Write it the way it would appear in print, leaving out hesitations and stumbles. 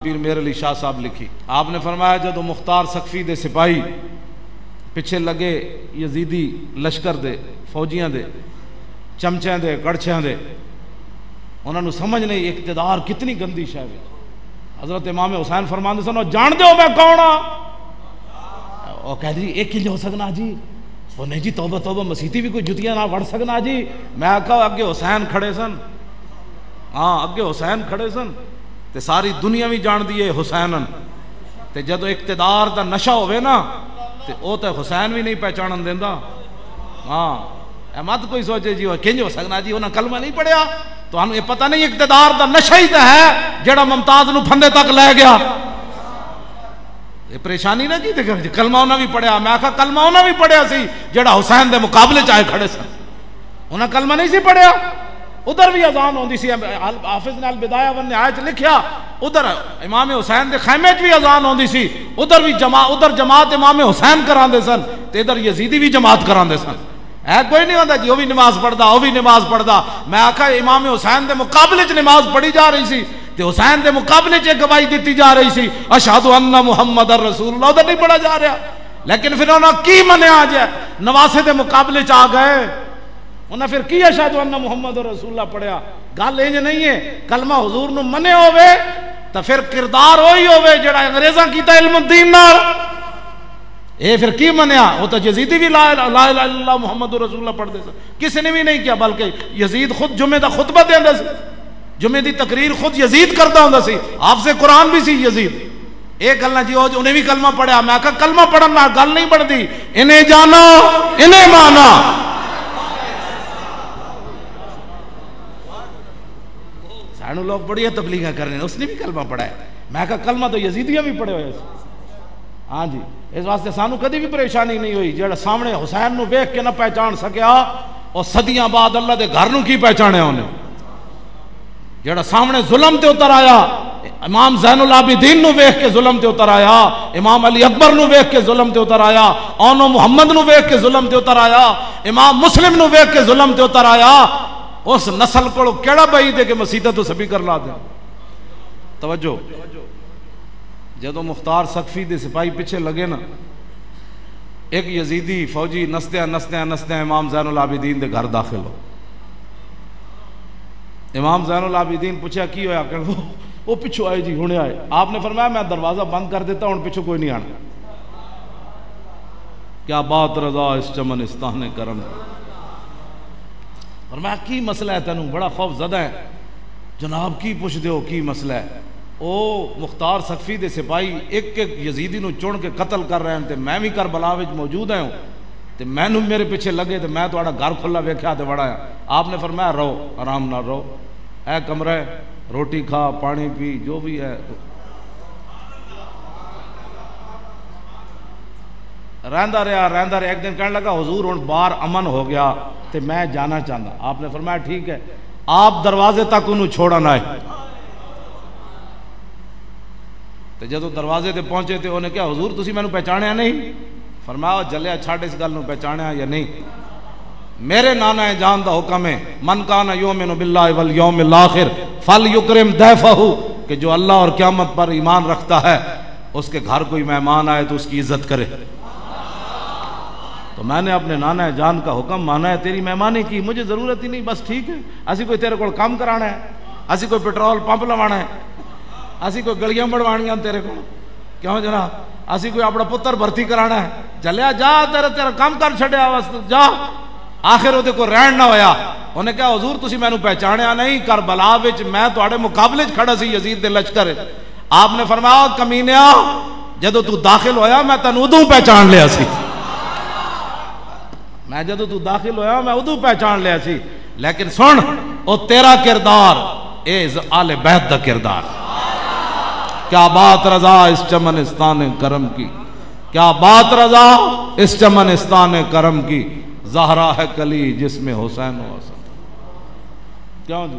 پیر میر علی شاہ صاحب لکھی. آپ نے فرمایا جدو مختار سقفی دے سپاہی پیچھے لگے یزیدی لشکر دے فوجیاں دے چمچیاں دے کڑچیاں دے, انہوں نے سمجھ نہیں اقتدار کتنی گندی شے ہے. حضرت امام حسین فرماندے سن جان دے ہو میں کون ہاں؟ وہ کہہ دی ایک کلے ہو سکنا جی, وہ نہیں جی توبہ توبہ مسیتی بھی کوئی جتیاں نہ وڑ سکنا جی. میں آکھا اگے حسین کھڑے سن, ہاں اگے حسین کھڑے سن تے ساری دنیا بھی جان دیے حسینن, تے جدو اقتدار دا نشہ ہوئے نا تے او تے حسین بھی نہیں پہچانن دیندا. ہاں مت کوئی سوچے جی وہ کنج ہو سکنا جی انہاں کلمہ نہیں پڑھیا, تو ہم یہ پتہ نہیں اقتدار دا نشہ ہی تے ہے جڑا ممتاز نو پھندے تک لے گیا. یہ پریشانی نہ کی تے کلمہ انہاں بھی پڑھیا. میں آکھا کلمہ انہاں بھی پڑھیا سی جڑا حسین دے مقابلے چ آئے کھڑے سن, انہاں کلمہ نہیں سی پڑھیا. ادھر بھی اذان ہوندی سی, حافظ نے البدایہ والنہایہ لکھیا ادھر امام حسین دے خیمے چ بھی اذان ہوندی سی, ادھر بھی جماعت امام حسین کراندے سن تے ادھر یزیدی بھی جماعت کراندے سن. ہے کوئی نہیں ہوتا جی وہ بھی نماز پڑھدا وہ بھی نماز پڑھدا. میں آکھا امام حسین دے مقابلے چ نماز پڑھی جا رہی سی تے حسین دے مقابلے چ گواہی دیتی جا رہی سی اشہد ان محمد رسول اللہ, ادھر نہیں پڑھا جا رہا. لیکن پھر انہوں نے کی منیا جائے نواسے دے مقابلے چ آ گئے, انہیں پھر کی اشہد ان محمد رسول اللہ پڑھیا. گل انج نہیں ہے کلمہ حضور نو منے ہوئے تو پھر کردار وہی ہوئے جڑا انگریزاں کیتا علم الدین نال. اے پھر کی منیا, وہ تو یزیدی بھی لا الہ الا اللہ محمد رسول اللہ پڑھ دے سن, کسی نے بھی نہیں کیا, بلکہ یزید خود جمعے دا خطبہ دیندا سی, جمعے دی تقریر خود یزید کردا ہوندا سی, حافظ قرآن بھی سی یزید. ایک گل نہ جی انہیں بھی کلمہ پڑھیا. میں کہا کلمہ پڑھن نال گل نہیں بنتی, انہیں جانا انہیں مانا. سانو لوگ بڑی تبلیغاں کر رہے ہیں, اس نے بھی کلمہ پڑھا ہے. میں کہا کلمہ تو یزیدیاں بھی پڑھے ہوئے. ہاں جی, اس واسطے سانو کدی بھی پریشانی نہیں ہوئی. جڑا سامنے حسین نو ویکھ کے نہ پہچان سکیا اور صدیاں بعد اللہ دے گھر نو کی پہچانے انہیں. جڑا سامنے ظلم تے اتر آیا, امام زین العابدین نو ویکھ کے ظلم تے اتر آیا, امام علی اکبر نو ویکھ کے ظلم تے اتر آیا, اونو محمد نو ویکھ کے ظلم تے اتر آیا, امام مسلم نو ویکھ کے ظلم تے اتر آیا. اس نسل کو کیڑا بعید ہے کہ مسیطہ تو سبھی کر لا دیں. توجہ, جدو مختار سقفی دے سپاہی پیچھے لگے نا, ایک یزیدی فوجی نسدیاں امام زین العابدین دے گھر داخل ہو. امام زین العابدین پوچھا کی ہویا, کہ وہ پیچھو آئے جی ہونے آئے. آپ نے فرمایا میں دروازہ بند کر دیتا ہوں, پیچھو کوئی نہیں آنا. کیا بات رضا اس چمنستان کرم. فرمایا کی مسئلہ ہے تینوں, بڑا خوف زدہ ہے. جناب کی پوچھ دیو کی مسئلہ ہے. او مختار سقفی دے سپاہی ایک ایک یزیدی نو چون کے قتل کر رہے ہیں, تے میں بھی کربلا وچ موجود ہوں, تے میں نو میرے پیچھے لگے تے میں تہاڈا گھر کھلا ویکھیا تے بڑا. آپ نے فرمایا رہو آرام نہ رہو, اے کمرہ ہے, روٹی کھا پانی پی جو بھی ہے. رہندا رہا. ایک دن کہنے لگا حضور ہن باہر امن ہو گیا تے میں جانا چاہتا. آپ نے فرمایا ٹھیک ہے, آپ دروازے تک انہوں چھوڑا نہ ہے. تے جدو دروازے تے پہنچے تے انہیں کہا حضور تسی میں نو پہچانیا نہیں. فرمایا جلیا چھاڑ اس گل نو پہچانیا یا نہیں. میرے نانا جان دا حکم ہے من کان یؤمن باللہ والیوم الاخر فلیکرم ضیفہ, کہ جو اللہ اور قیامت پر ایمان رکھتا ہے اس کے گھر کوئی مہمان آئے تو اس کی عزت کرے. تو میں نے اپنے نانا جان کا حکم مانا ہے, تیری مہمانی کی مجھے ضرورت ہی نہیں. بس ٹھیک ہے, اسی کوئی تیرے کو کام کرانا ہے, اسی کوئی پیٹرول پمپ لوانا ہے, اسی کوئی گلیاں بڑھوانیاں تیرے کو, کیوں جناب, اسی کوئی اپنا پتر بھرتی کرانا ہے. چلیا جا تیرا کام کر چھڑیا بس جا. آخر وہ کو رہن نہ ہویا. انہیں کہا حضور تسی میں نو پہچانیا نہیں, کربلا وچ میں تواڈے مقابلے چ کھڑا سی یزید دے لشکر. آپ نے فرمایا کمینیا جدو تو داخل ہویا میں تینوں ادوں پہچان لیا سی. میں جدو تو داخل ہویا میں ادو پہچان لیا سی. لیکن سن او تیرا کردار اے آل بیت دا کردار. کیا بات رضا اس چمنستان کرم کی, کیا بات رضا اس چمنستان کرم کی. زہرا ہے کلی جس میں حسین و حسن. کیوں جی